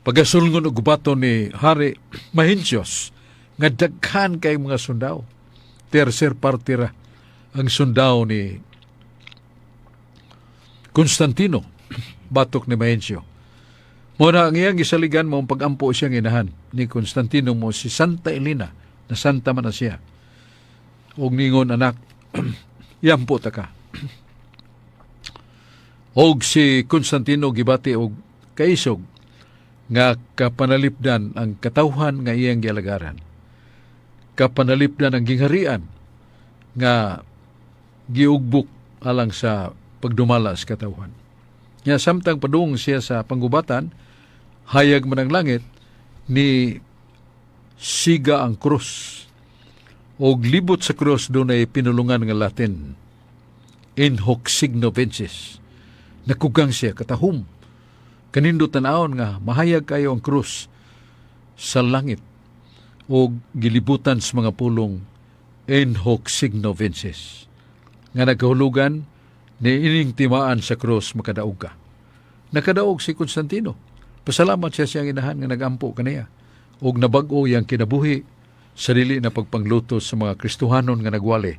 pagasulngon og gubaton ni Hari Mahincios nga daghan kay mga sundao. Tercer parte ra ang sundao ni Constantino batok ni Mahincio. Muna ang iyang gisaligan mo pag-ampo siyang inahan ni Constantino mo si Santa Elena na santa man na siya. Og ningon anak, yampo ta ka. Og si Constantino gibati og kaisog nga kapanalipdan ang katawhan nga iyang gialagaran. Kapanalipdan ang gingharian nga giugbok alang sa pagdumala sa katawhan. Nya samtang padung siya sa panggubatan, hayag man ang langit ni siga ang krus. Og libot sa krus doon ay pinulungan nga Latin, in hoc signo vinces. Nakugang siya katahum. Kanindo tanawon nga mahayag kayo ang krus sa langit o gilibutan sa mga pulong in hoc signo vinces. Nga nagkahulugan ni ining timaan sa krus makadaog ka. Nakadaog si Constantino. Pasalamat siya siyang inahan nga nagampo kaniya. Og nabag-o yang kinabuhi sa dili na pagpangluto sa mga Kristohanon nga nagwali.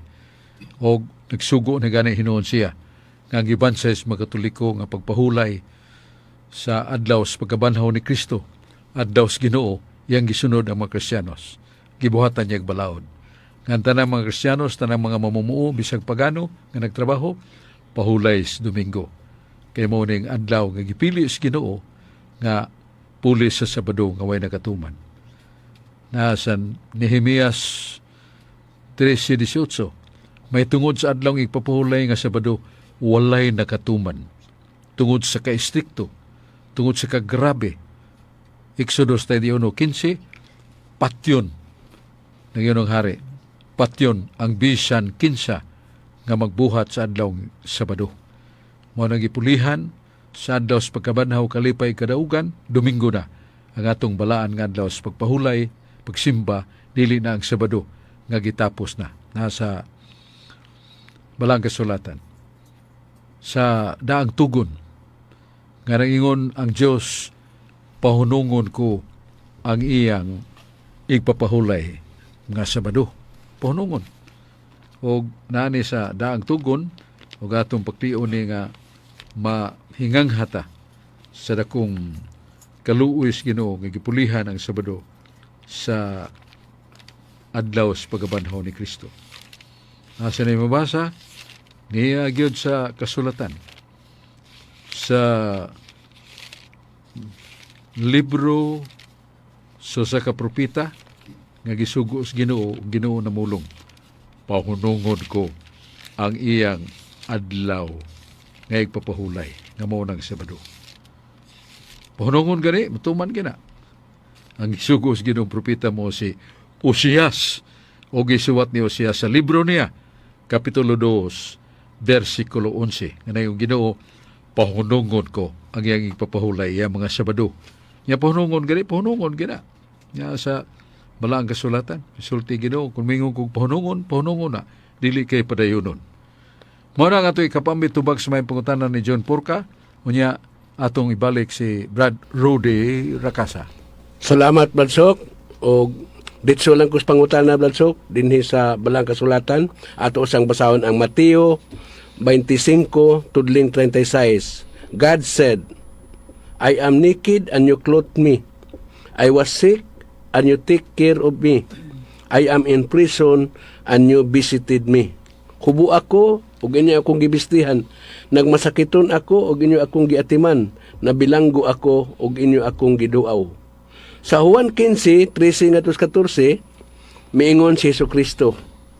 Og nagsugo na gani hinuon siya nga gibansay sa mga Katoliko nga pagpahulay sa adlaw sa pagkabanhaw ni Kristo, adlaw sa Ginoo, yang gisunod ang mga Kristiyanos. Gibuhatan niya balaod. Nga tanang mga Kristiyanos, tanang mga mamumuo, bisag pagano, nga nagtrabaho, pahulay sa Domingo. Kaya mo ning adlaw nga gipili sa Ginoo, nga pulis sa Sabado nga way nakatuman. Nasan Nehemias 13:18, may tungod sa adlaw ng ipapahulay nga Sabado, walay nakatuman. Tungod sa kaistrikto, tungod sa kagrabe. Exodus 31:15, patyon ng iyong hari. Patyon ang bisan kinsa nga magbuhat sa adlaw Sabado. Mao nang gipulihan sa adlaw sa pagkabanhaw kalipay kadaugan, Domingo na ang atong balaan nga adlaw sa pagpahulay, pagsimba, dili na ang Sabado nga gitapos na. Nasa balang kasulatan. Sa daang tugon, nga nangingon ang Diyos, pahunungon ko ang iyang igpapahulay nga Sabado. Pahunungon. O nani sa daang tugon, o atong pagtiyon ni nga mahinganghata sa dakong kaluoy Ginoo nga gipulihan ang Sabado sa adlaw sa pagabanhaw ni Kristo. Asa na mabasa niya gyud sa kasulatan sa libro sa kapropita nga gisugo sa Ginoo na mulong, pahunungon ko ang iyang adlaw nga igpapahulay nga mao nang Sabado. Pahunungon gani matuman gina ang gisugo sa Ginoong propeta mo si Osias, o gisuwat ni Osias sa libro niya Kapitulo 2 versikulo 11 nga nayong Ginoo, pahunungon ko ang iyang ipapahulay iya mga Sabado. Nya pahunungon gina nya sa balaang kasulatan, sulti Ginoo, kung mingon kog pahunungon na, dili kay padayunon. Mao na nga ito'y kapambit tubag sa may pangutanan ni John Porca, unya atong ibalik si Brad Rode Rakasa. Salamat, Bladsok. O ditso lang kus pangutana, Bladsok, dinhi sa balang kasulatan, ato usang basahon ang Mateo 25 tudling 36. God said, I am naked and you clothed me. I was sick and you take care of me. I am in prison and you visited me. Hubo ako ug inyo akong gibistihan. Nagmasakiton ako ug inyo akong giatiman. Nabilanggo ako ug inyo akong giduaw. Sa Juan 15:13-14, miingon si Jesucristo,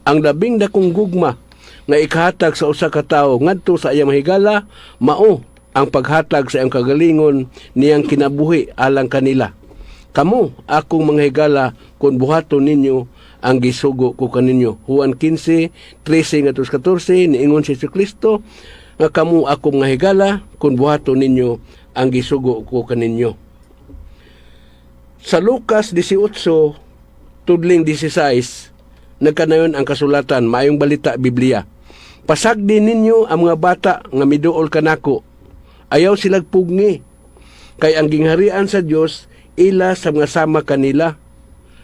ang labing dakong gugma nga ikahatag sa usa ka tawo ngadto sa iyang mahigala mao ang paghatag sa iyang kagalingon niyang kinabuhi alang kanila. Kamo akong mga higala kung buhaton ninyo ang gisugo ko kaninyo. Juan 15:13-14, niingon si Jesucristo nga kamo akong mga higala kung buhaton ninyo ang gisugo ko kaninyo. Sa Lucas 18 tudling 16, nagkanayon ang kasulatan, maayong balita Biblia. Pasagdi ninyo ang mga bata nga miduol kanako. Ayaw silag pugni. Kay ang gingharian sa Dios ila sa mga sama kanila.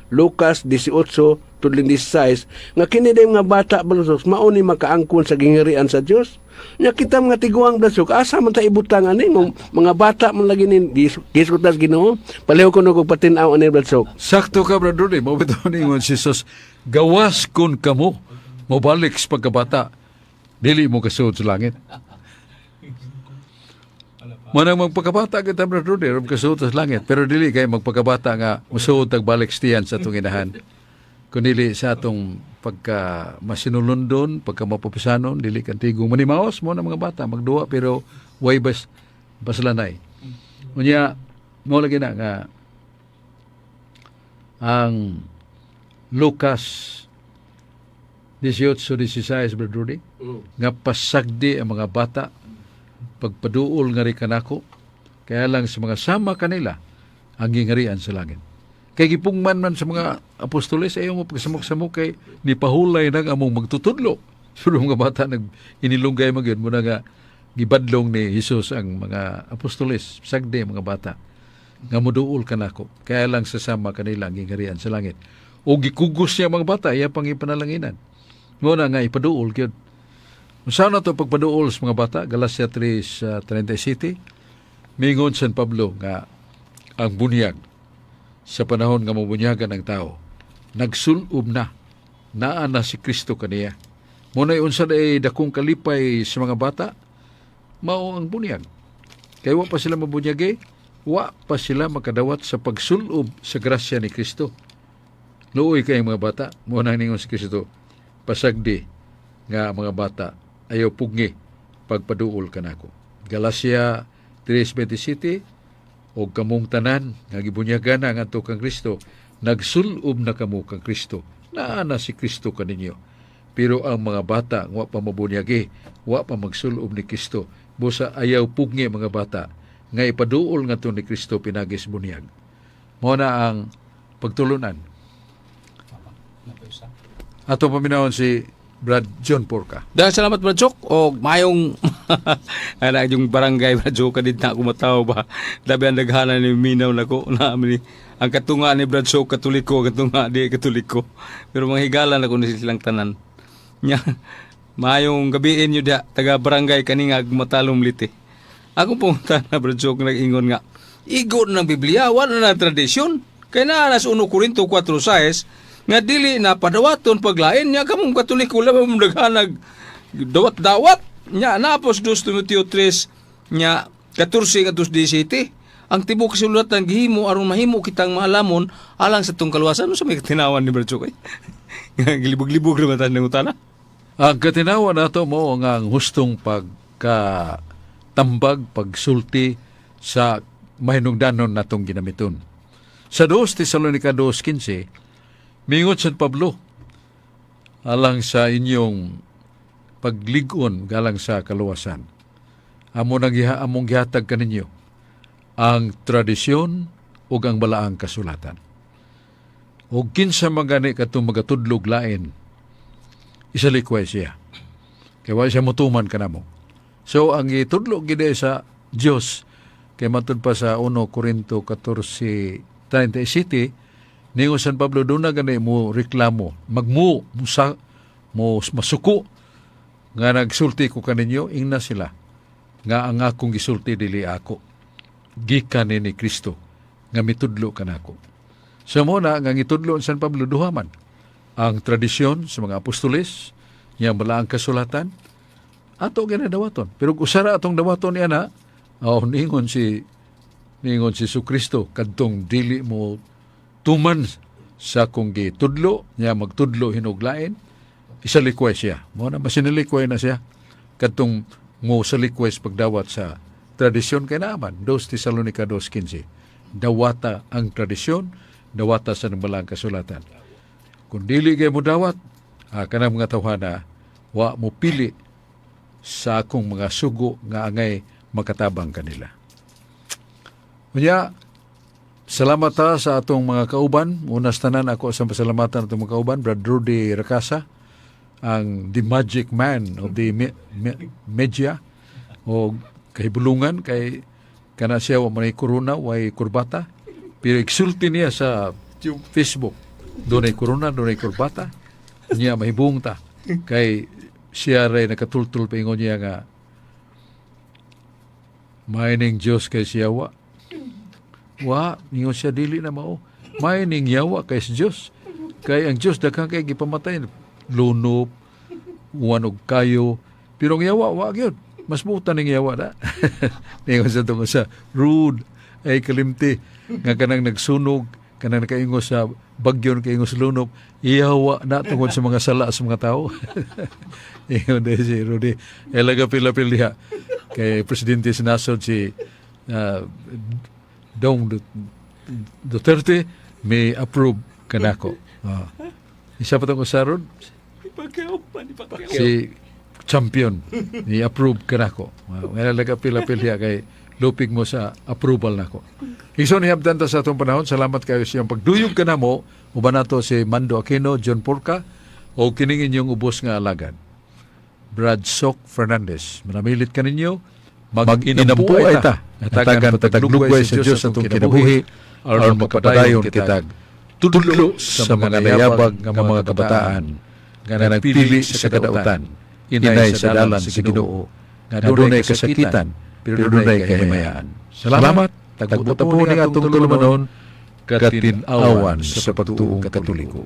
Lucas 18 tudling 16, nga kini day mga bata balusok mao ni makaangkon sa gingharian sa Dios. Nya kita mga tiguang balusok asa man ta ibutang ani mga bata man lagi ni diskutas Ginoo. Paleho ko kog patinaw ani balusok. Sakto ka, Brad Rudy. Mabito ningon si Jesus, gawas kun kamo, mabalik sa pagkabata, dili mo kasuod sa langit. Manang magpagkabata kita, Brad Rudy, ram kasuod sa langit, pero dili kay magpagkabata nga musuod tagbalik stiyan sa atong inahan. Kung dili sa atong pagka masinulundon, pagka mapupisanon, dili kantigong manimaos mo na mga bata, magduwa pero way baslanay. Unya, mo lagi na nga ang Lucas 18:16, Brad Rudy, nga pasagdi ang mga bata, pagpaduol nga rin kanako, kaya lang sa mga sama kanila, ang gingarian sa langit. Kay gipungman man sa mga apostoles, ayaw mo pagsamok-samok kay ni pahulay nang among magtutudlo. Sulo mga bata, inilunggay magyod mo na nga, gibadlong ni Jesus ang mga apostoles, sagdi mga bata, nga muduol kanako, kaya lang sasama kanila ang gingarian sa langit. O gikugos niya mga bata, iya pang ipanalanginan. Muna nga ipaduol gyud. Saan na ito pagpaduol sa mga bata? Galatia 3:37, mingon San Pablo nga ang bunyag sa panahon nga mabunyagan ng tao, nagsulob na, naa na si Kristo kaniya. Muna unsa ay dakong kalipay sa mga bata, mao ang bunyag. Kaya wa pa sila mabunyagi, wa pa sila makadawat sa pagsulob sa grasya ni Kristo. Luoy kay mga bata, muna ningon si Kristo, pasagdi nga mga bata, ayaw pugni pagpaduol kanako. Galatia 3:27, o kamong tanan nga gibunyagan ang ato kang Kristo, nagsulob na kamo kang Kristo, naa na si Kristo kaninyo. Pero ang mga bata wa pa mabunyagi, wa pa magsulob ni Kristo, busa ayaw pugni mga bata nga ipaduol nga to ni Kristo pinagis bunyag. Mao na ang pagtulunan. Ato paminawon si Brad John Porca. Dahil salamat, Brad Chok. O mayong yung barangay, Brad Chok, kadit na ako mataw ba. Labi ang naghanan ni Minaw na ko. Ang katunga ni Brad Chok, katoliko, katunga di katoliko. Pero mga higala na ko na silang tanan. Nya, mayong gabiin nyo da, taga barangay kaningag matalong liti. Ako pumunta na, Brad Chok, nag-ingon nga, igon ng Biblia, wala na tradisyon. Kaya na alas 1 Corinto 4:6, nga dili na padawaton paglain niya kamong katoliko lang mong naghanag dawat-dawat niya napos 2 Timoteo 3 niya 14-17 ang tibok kasulatan gihimo aron mahimo kitang maalamon alang sa tong kaluwasan. Ano sa may katinawan ni Brad Chok? Gilibog-libog naman tayo ng utana. Ang katinawan nato mo nga ang hustong pagkatambag, pagsulti sa mahinungdanon natong ginamiton. Sa 2 Tesalonica 2:15, mingot San Pablo, alang sa inyong pagligon galang sa kaluwasan. Among gihatag kaninyo ang tradisyon o ang balaang kasulatan. O kinsa magani katong magatudlog lain, isalikway siya. Kaya wala siya mutuman ka na mo. So, ang itudlog gide sa Diyos, kaya matud pa sa 1 Corinto 14:37, ningon San Pablo, doon na ganay mo reklamo, mo masuko, nga nagsulti ko kaninyo, ingna sila, nga ang akong gisulti dili ako, gikan ni Kristo, nga mitudlo kanako. So muna, nga itudlo San Pablo duhaman, ang tradisyon sa mga apostoles, niya bala ang kasulatan, ato ginadawaton. Pero kung usara atong dawaton niya na, ningon si Sukristo, kadtong dili mo tuman sa kung gitudlo, niya magtudlo hinuglain, isalikway siya. Mo na masinalikway na siya. Kadtong mo salikway pagdawat sa tradisyon kay naaman. 2 Tesalonica 2:15. Dawata ang tradisyon, dawata sa nabalang kasulatan. Kung dili kayo mo dawat, kanang mga tawhana, wa mo pili sa akong mga sugo nga angay makatabang kanila. Kanya, salamat sa atong mga kauban. Unas tanan ako sa pasalamatan atong mga kauban, Brad Rudy Racasa, ang the magic man of the media o kahibulungan kay kana siya wa may corona, way kurbata. Pero exulti niya sa Facebook. Doon ay corona, doon ay kurbata. Niya mahibong ta. Kay siya rin nakatultul pa ingon niya nga maining Diyos kay siya wa. Ningon siya dili na mao. Maining yawa kay si Diyos. Kay ang Diyos daghang kay gipamatay. Lunop, uwan og kayo. Pero ang yawa, wa gyud. Mas buta ning yawa na. Ningon sa tungkol sa rude, ay kalimti. Nga kanang nagsunog, kanang nakaingo sa bagyon, kaingo sa lunop, iyawa na tungkol sa mga sala sa mga tao. Ingon din si Rudy. Elaga pila-pil diha. Kay Presidente sinasod si Dong Duterte, may approve kanako. Isa pa itong usarod? Si champion, ni approve kanako. Ngayon laga pila-pil diha kay lupig mo sa approval nako. Igsoon hiyabdan ta sa atong panahon. Salamat kayo sa iyong pagduyog ka na mo. Uban nato si Mando Aquino, John Porca, o kining inyong ubos nga alagad, Brad Sok Fernandez. Manamilit ka ninyo, mag-inampu ay ta. Natagan pataglugway sa Diyos atong kinabuhi, aron magpadayon kitag tudlo sa mga nayabag nga mga kabataan nga nagpili sa kadautan, inay sa dalan sa Ginoo, nga dunay kasakitan, pero dunay kahimayaan. Salamat, tagbuta po ning atong tulumanon, katinawan sa pagtuong Katoliko.